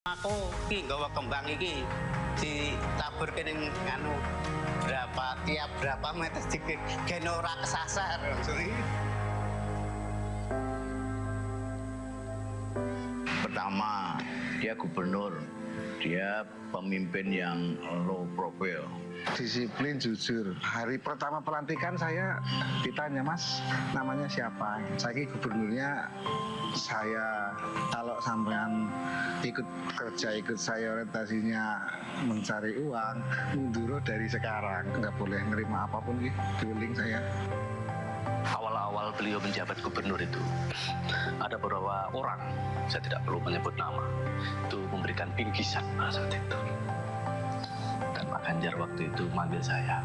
Aku iki nggawa kembang iki ditaburke ning anu tiap berapa meter dikit gen ora kesasar. Pertama, dia gubernur, dia pemimpin yang low profile. Disiplin, jujur. Hari pertama pelantikan saya ditanya, Mas, namanya siapa? Saya gubernurnya saya. Kalau sampean ikut kerja, ikut saya orientasinya mencari uang, mundur dari sekarang. Nggak boleh nerima apapun di link saya. Awal-awal beliau menjabat gubernur itu, ada beberapa orang, saya tidak perlu menyebut nama, itu memberikan bingkisan pada saat itu. Dan Pak Ganjar waktu itu manggil saya,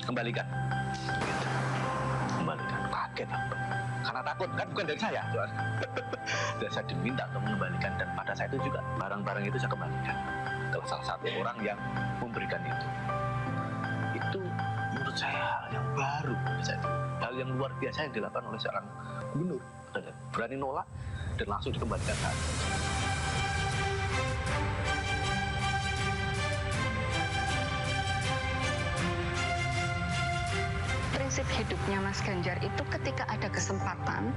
kembalikan. Gitu. Kembalikan, kaget aku. Karena takut, kan bukan dari saya. Dan saya diminta untuk mengembalikan, dan pada saat itu juga barang-barang itu saya kembalikan ke salah satu orang yang memberikan itu. Itu menurut saya hal yang baru pada saat itu. Hal yang luar biasa yang dilakukan oleh seorang gubernur, berani nolak dan langsung dikembalikan saat itu. Prinsip hidupnya Mas Ganjar itu ketika ada kesempatan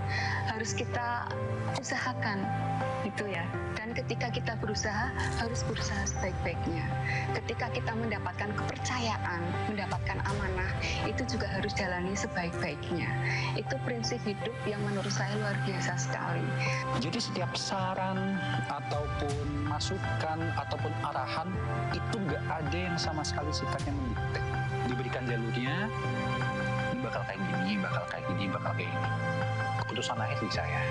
harus kita usahakan, gitu ya. Dan ketika kita berusaha harus berusaha sebaik-baiknya. Ketika kita mendapatkan kepercayaan, mendapatkan amanah, itu juga harus jalani sebaik-baiknya. Itu prinsip hidup yang menurut saya luar biasa sekali. Jadi setiap saran ataupun masukan ataupun arahan itu nggak ada yang sama sekali sifatnya mendikte. Diberikan jalurnya, bakal kayak gini, bakal kayak gini, bakal kayak gini. Keputusan akhir di saya.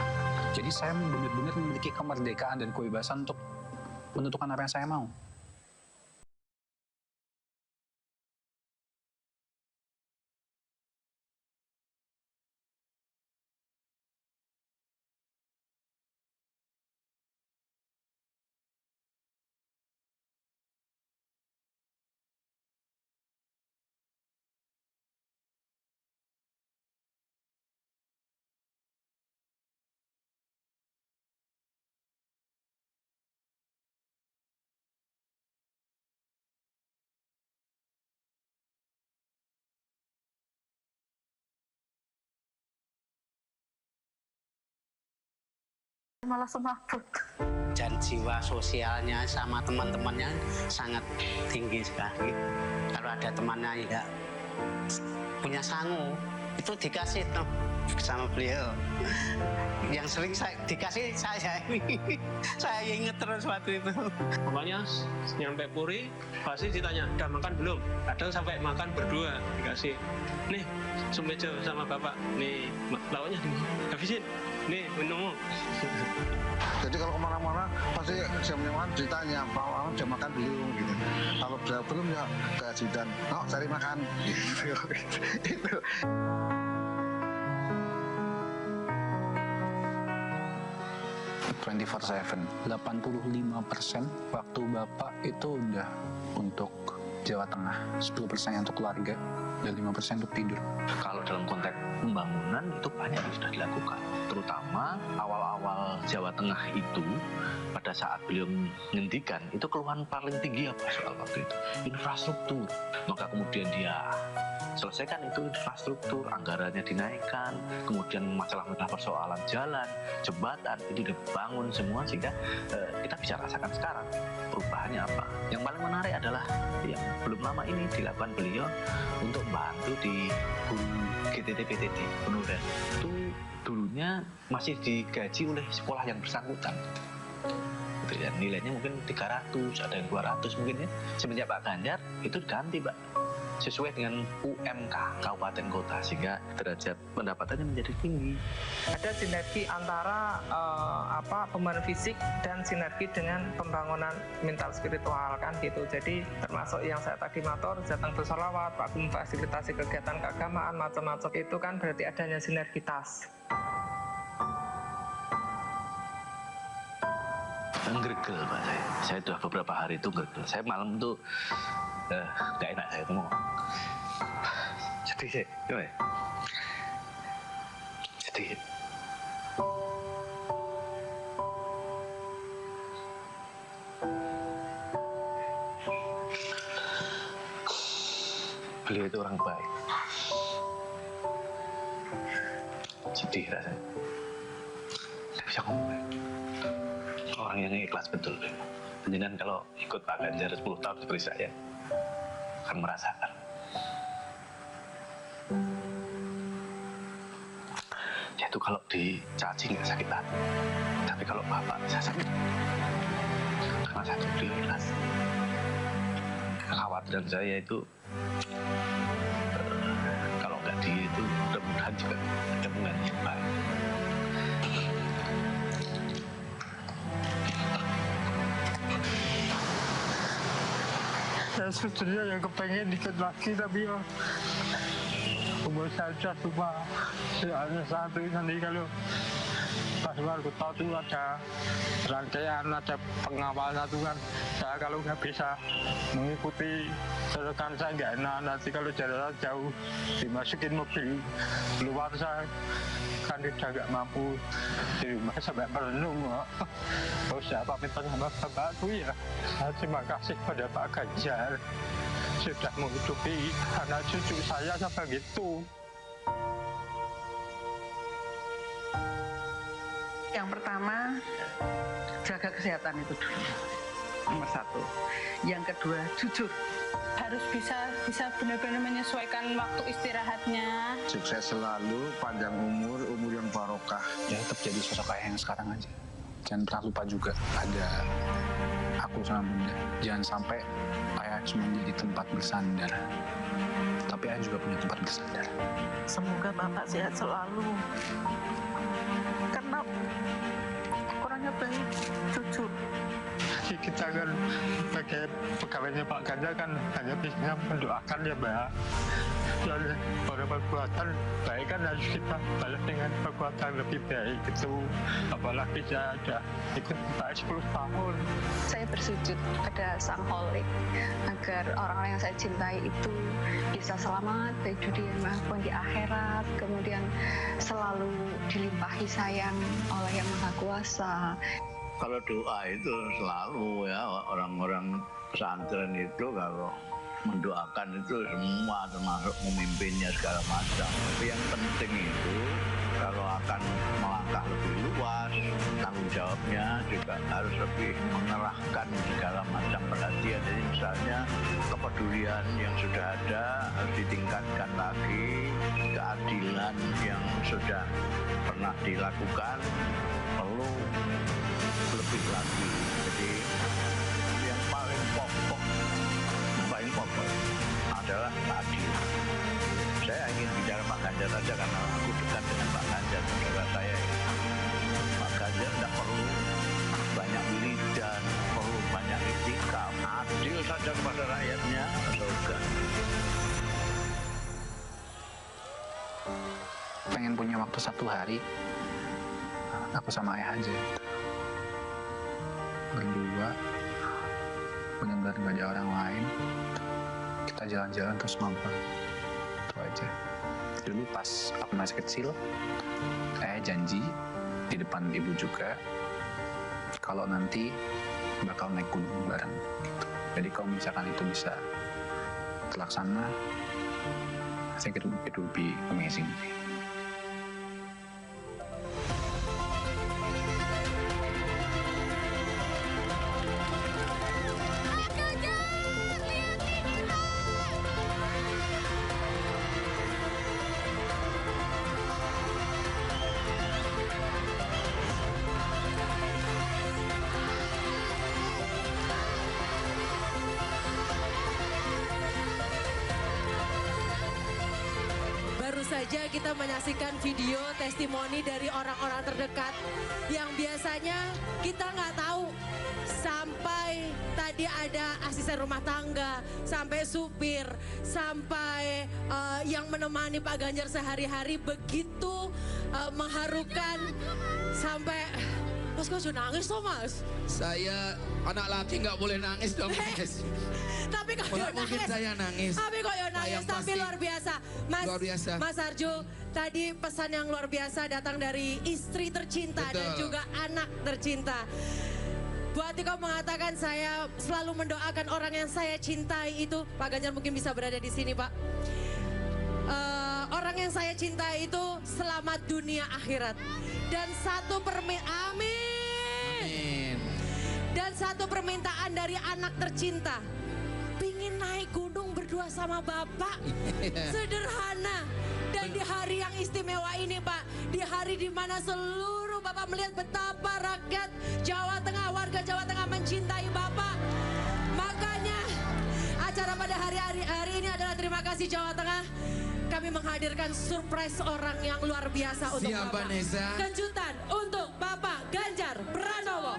Jadi saya benar-benar memiliki kemerdekaan dan kebebasan untuk menentukan apa yang saya mau. Malah semaput. Dan jiwa sosialnya sama teman-temannya sangat tinggi sekali. Kalau ada temannya tidak punya sangu, itu dikasih tuh sama beliau. Yang sering dikasih saya ini. Saya ingat terus waktu itu. Pokoknya nyampe Puri pasti ditanya, udah makan belum? Kadang sampai makan berdua dikasih, nih sumejo sama bapak, nih lawannya habisin, nih minum. Jadi kalau kemana-mana pasti jamnya makan ditanya, Pak Wawan jam makan belum gitu. Kalau belum ya ke ajudan, cari makan. Itu. (24/7) 85% waktu Bapak itu udah untuk Jawa Tengah, 10% untuk keluarga, dan 5% untuk tidur. Kalau dalam konteks pembangunan itu banyak yang sudah dilakukan, terutama awal-awal Jawa Tengah itu pada saat beliau menghentikan itu keluhan paling tinggi apa soal waktu itu infrastruktur. Maka kemudian dia selesaikan itu infrastruktur, anggarannya dinaikkan, kemudian masalah-masalah persoalan jalan, jembatan itu dibangun semua sehingga kita bisa rasakan sekarang perubahannya apa. Yang paling menarik adalah yang belum lama ini dilakukan beliau untuk bantu di guru GTT-PTT penurunan itu dulunya masih digaji oleh sekolah yang bersangkutan. Gitu ya, nilainya mungkin 300, ada yang 200 mungkin ya. Semenjak Pak Ganjar itu diganti, Pak, sesuai dengan UMK kabupaten kota sehingga derajat pendapatannya menjadi tinggi. Ada sinergi antara pembangunan fisik dan sinergi dengan pembangunan mental spiritual kan gitu. Jadi termasuk yang saya tadi matur datang bersolawat, Pak memfasilitasi kegiatan keagamaan macam-macam itu kan berarti adanya sinergitas. Ngeregel Pak saya sudah beberapa hari itu ngeregel. Saya malam tuh gak enak saya ngomong. Sedih sih, gimana? Sedih. beliau itu orang baik. Sedih rasanya. Nggak bisa ngomong. Orang yang ikhlas betul. Jenengan kalau ikut Pak Ganjar 10 tahun seperti saya akan merasakan. Yaitu kalau dicaci nggak sakit hati, tapi kalau Bapak bisa sakit karena satu beliau ikhlas. Kekhawatiran saya itu kalau nggak itu mudah-mudahan juga hubungan yang baik. Saya sebetulnya yang kepengen ikut lagi, tapi ya umur saya cuma soalnya satu. Nanti kalau pas warga tahu tuh ada rangkaian, ada pengawal satu kan, saya kalau nggak bisa mengikuti rekan saya nggak enak. Nanti kalau jalan jauh dimasukin mobil luar, saya kan udah nggak mampu di rumah sampai merenung. Oh, saya pamit sama bapakku ya. Saya terima kasih pada Pak Ganjar sudah menghidupi anak cucu saya sampai gitu. Yang pertama, jaga kesehatan itu dulu, nomor 1. Yang kedua, jujur. Harus bisa benar-benar menyesuaikan waktu istirahatnya. Sukses selalu, panjang umur yang barokah. Ya tetap jadi sosok ayah yang sekarang aja. Jangan pernah lupa juga ada aku sama Bunda. Jangan sampai ayah cuma jadi tempat bersandar, tapi ayah juga punya tempat bersandar. Semoga Bapak sehat selalu. Karena orangnya baik, jujur. Kita kan sebagai pegawainya Pak Ganjar kan hanya bisa mendoakan ya Mbak. Dan pada perbuatan baik kan harus kita balas dengan perbuatan lebih baik itu. Apalagi saya ada ikut Pak 10 tahun. Saya bersujud pada Sang Holik agar orang-orang yang saya cintai itu bisa selamat baik di dunia maupun di akhirat, kemudian selalu dilimpahi sayang oleh Yang Maha Kuasa. Kalau doa itu selalu ya, orang-orang pesantren itu kalau mendoakan itu semua termasuk memimpinnya segala macam. Tapi yang penting itu kalau akan melangkah lebih luas, tanggung jawabnya juga harus lebih mengerahkan segala macam perhatian. Jadi misalnya kepedulian yang sudah ada harus ditingkatkan lagi, keadilan yang sudah pernah dilakukan perlu lebih lagi. Jadi yang paling pokok adalah keadilan. Saya ingin bicara Pak Ganjar saja karena aku dekat dengan Pak Ganjar, saudara saya. Pak Ganjar tidak perlu banyak wiridan, perlu banyak itikaf, adil saja kepada rakyatnya, surga. Pengen punya waktu 1 hari, aku sama ayah aja. Berdua, benar-benar gak ada orang lain. Kita jalan-jalan terus ngobrol. Itu aja. Dulu pas aku masih kecil, ayah janji di depan ibu juga, kalau nanti bakal naik gunung bareng. Gitu. Jadi kalau misalkan itu bisa terlaksana, I think it will be amazing. Saja kita menyaksikan video testimoni dari orang-orang terdekat yang biasanya kita nggak tahu, sampai tadi ada asisten rumah tangga, sampai supir, sampai yang menemani Pak Ganjar sehari-hari, begitu mengharukan. Sampai Mas kok nangis tuh Mas? Saya anak laki nggak boleh nangis dong Mas. Tapi kok mungkin saya nangis. Tapi kok nangis, tapi luar biasa. Mas, luar biasa. Mas Arjo, tadi pesan yang luar biasa datang dari istri tercinta. Betul. Dan juga anak tercinta. Bu Atiko mengatakan saya selalu mendoakan orang yang saya cintai itu. Pak Ganjar mungkin bisa berada di sini, Pak. Orang yang saya cintai itu selamat dunia akhirat. Dan satu Amin. Dan satu permintaan dari anak tercinta. Pingin naik gunung berdua sama Bapak. Sederhana. Dan di hari yang istimewa ini, Pak, di hari di mana seluruh Bapak melihat betapa rakyat Jawa Tengah, warga Jawa Tengah mencintai Bapak. Makanya acara pada hari ini adalah terima kasih Jawa Tengah. Kami menghadirkan surprise orang yang luar biasa untuk Siapa, Bapak. Nesa? Kejutan untuk Bapak Ganjar Pranowo.